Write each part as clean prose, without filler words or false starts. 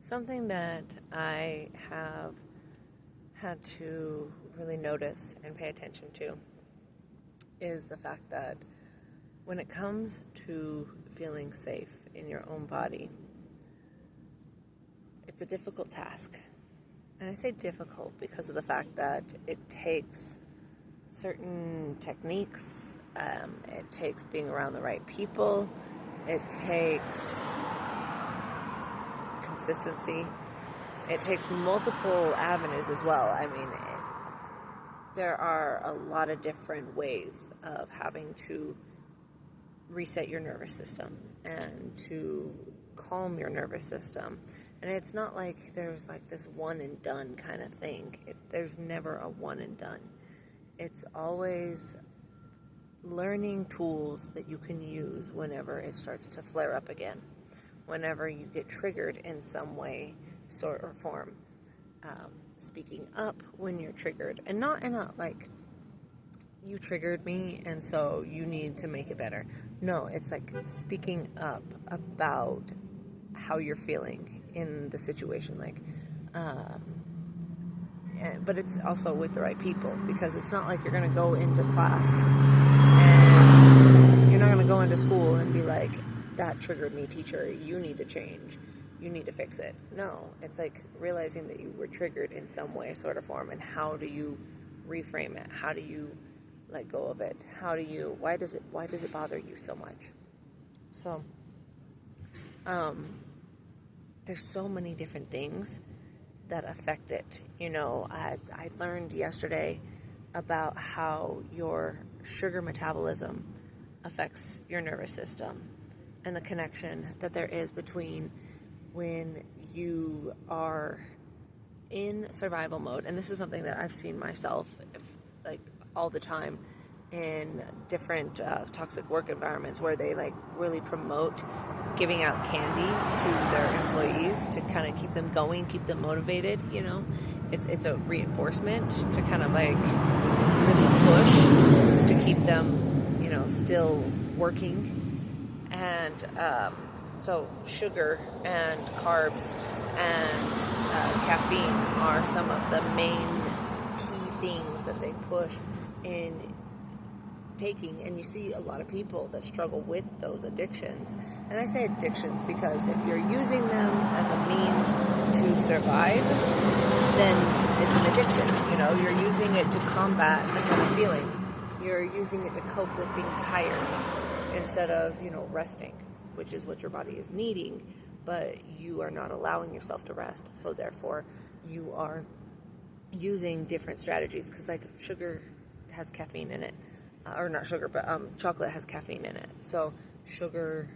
Something that I have had to really notice and pay attention to is the fact that when it comes to feeling safe in your own body, it's a difficult task. And I say difficult because of the fact that it takes certain techniques, it takes being around the right people, it takes consistency, it takes multiple avenues as well. I mean, there are a lot of different ways of having to reset your nervous system and to calm your nervous system. And it's not like there's like this one and done kind of thing. There's never a one and done. It's always learning tools that you can use whenever it starts to flare up again, whenever you get triggered in some way, sort or form. Speaking up when you're triggered, and not in a like, you triggered me and so you need to make it better. No, it's like speaking up about how you're feeling in the situation, but it's also with the right people, because it's not like you're going to go into class and you're not going to go into school and be like, that triggered me, teacher, you need to change, you need to fix it. No, it's like realizing that you were triggered in some way, sort of form, and how do you reframe it? How do you let go of it? Why does it bother you so much? So, there's so many different things that affect it. You know, I learned yesterday about how your sugar metabolism affects your nervous system and the connection that there is between when you are in survival mode. And this is something that I've seen myself like all the time in different toxic work environments where they like really promote giving out candy to their employees to kind of keep them going, keep them motivated. You know, it's a reinforcement to kind of like really push to keep them, you know, still working. And so sugar and carbs and caffeine are some of the main key things that they push in taking. And you see a lot of people that struggle with those addictions. And I say addictions because if you're using them as a means to survive, then it's an addiction. You know, you're using it to combat another feeling. You're using it to cope with being tired instead of, you know, resting, which is what your body is needing, but you are not allowing yourself to rest. So therefore, you are using different strategies, because like sugar has caffeine in it. Or not sugar, but chocolate has caffeine in it. So sugar,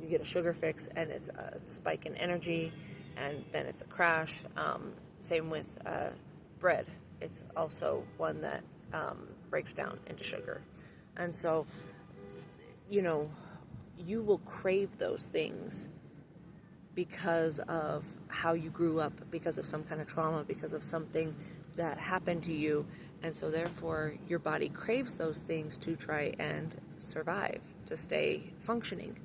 you get a sugar fix, and it's a spike in energy, and then it's a crash. Same with bread. It's also one that breaks down into sugar. And so, you know, you will crave those things because of how you grew up, because of some kind of trauma, because of something that happened to you. And so therefore, your body craves those things to try and survive, to stay functioning.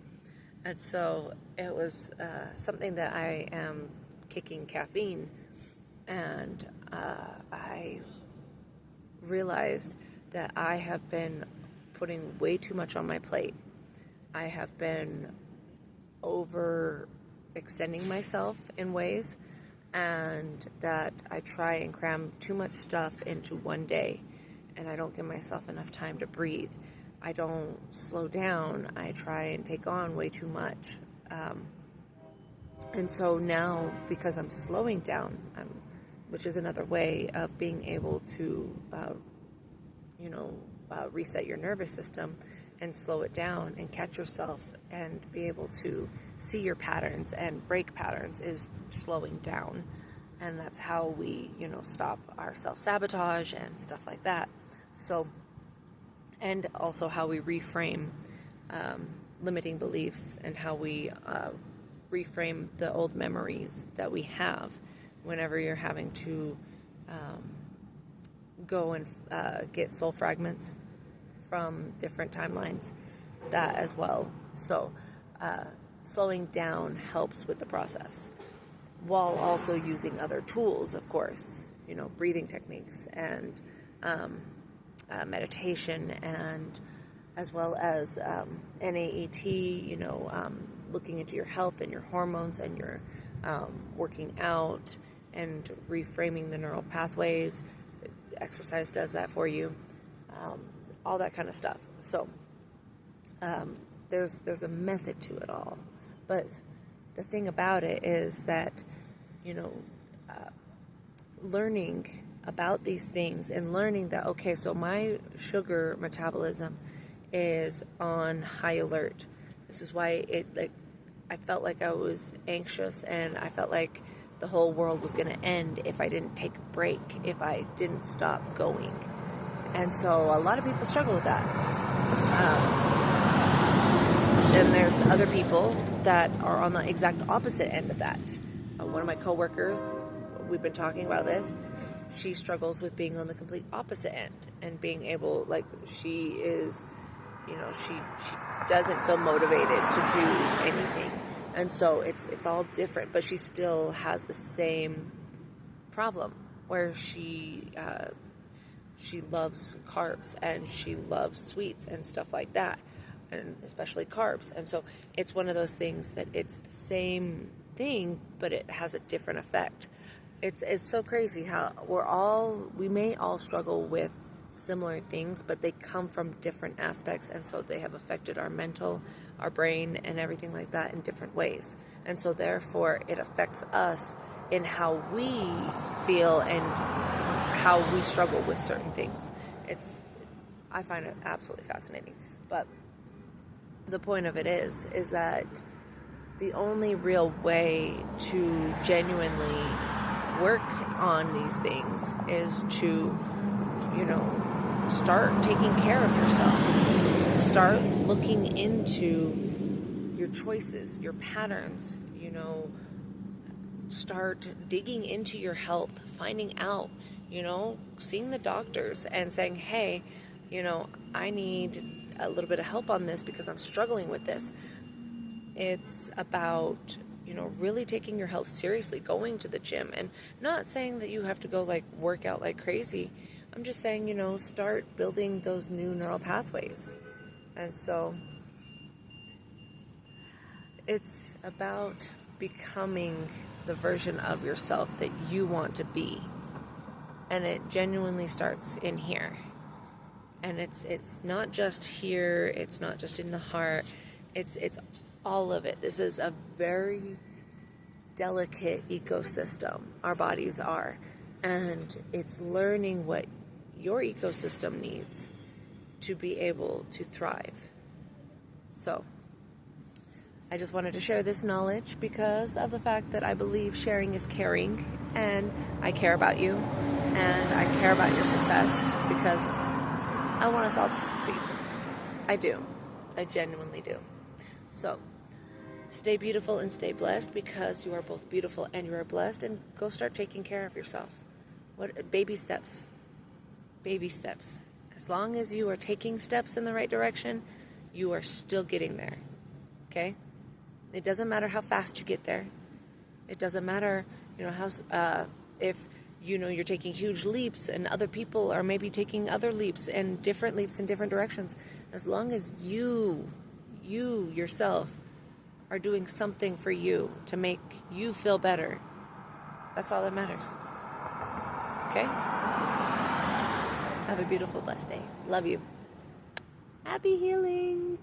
And so it was something that I am kicking caffeine, and I realized that I have been putting way too much on my plate. I have been overextending myself in ways, and that I try and cram too much stuff into one day, and I don't give myself enough time to breathe. I don't slow down. I try and take on way too much. And so now, because I'm slowing down, which is another way of being able to, reset your nervous system and slow it down and catch yourself and be able to see your patterns and break patterns, is slowing down. And that's how we, stop our self-sabotage and stuff like that. So, and also how we reframe limiting beliefs, and how we reframe the old memories that we have whenever you're having to go and get soul fragments from different timelines, that as well. So slowing down helps with the process. while also using other tools, of course, breathing techniques and meditation, and as well as NAET, looking into your health and your hormones and your working out and reframing the neural pathways. Exercise does that for you, all that kind of stuff. So there's a method to it all. But the thing about it is that, learning about these things and learning that, okay, so my sugar metabolism is on high alert. This is why I felt like I was anxious, and I felt like the whole world was going to end if I didn't take a break, if I didn't stop going. And so a lot of people struggle with that. Then there's other people that are on the exact opposite end of that. One of my coworkers, we've been talking about this, she struggles with being on the complete opposite end and being able, she is, she doesn't feel motivated to do anything. And so it's all different, but she still has the same problem where she loves carbs and she loves sweets and stuff like that, and especially carbs. And so it's one of those things that it's the same thing, but it has a different effect. It's so crazy how we may all struggle with similar things, but they come from different aspects, and so they have affected our mental, our brain, and everything like that in different ways. And so therefore it affects us in how we feel and how we struggle with certain things. I find it absolutely fascinating. But the point of it is that the only real way to genuinely work on these things is to, start taking care of yourself. Start looking into your choices, your patterns, start digging into your health, finding out, seeing the doctors and saying, hey, I need a little bit of help on this because I'm struggling with this. It's about, really taking your health seriously, going to the gym, and not saying that you have to go work out like crazy. I'm just saying, start building those new neural pathways. And so it's about becoming the version of yourself that you want to be. And it genuinely starts in here. And it's not just here, it's not just in the heart, it's all of it. This is a very delicate ecosystem, our bodies are. And it's learning what your ecosystem needs to be able to thrive. So I just wanted to share this knowledge because of the fact that I believe sharing is caring, and I care about you, and I care about your success because I want us all to succeed. I do. I genuinely do. So stay beautiful and stay blessed, because you are both beautiful and you are blessed, and go start taking care of yourself. Baby steps. Baby steps. As long as you are taking steps in the right direction, you are still getting there. Okay? It doesn't matter how fast you get there. It doesn't matter, how if you're taking huge leaps and other people are maybe taking other leaps in different directions. As long as you yourself are doing something for you to make you feel better, that's all that matters. Okay? Have a beautiful, blessed day. Love you. Happy healing.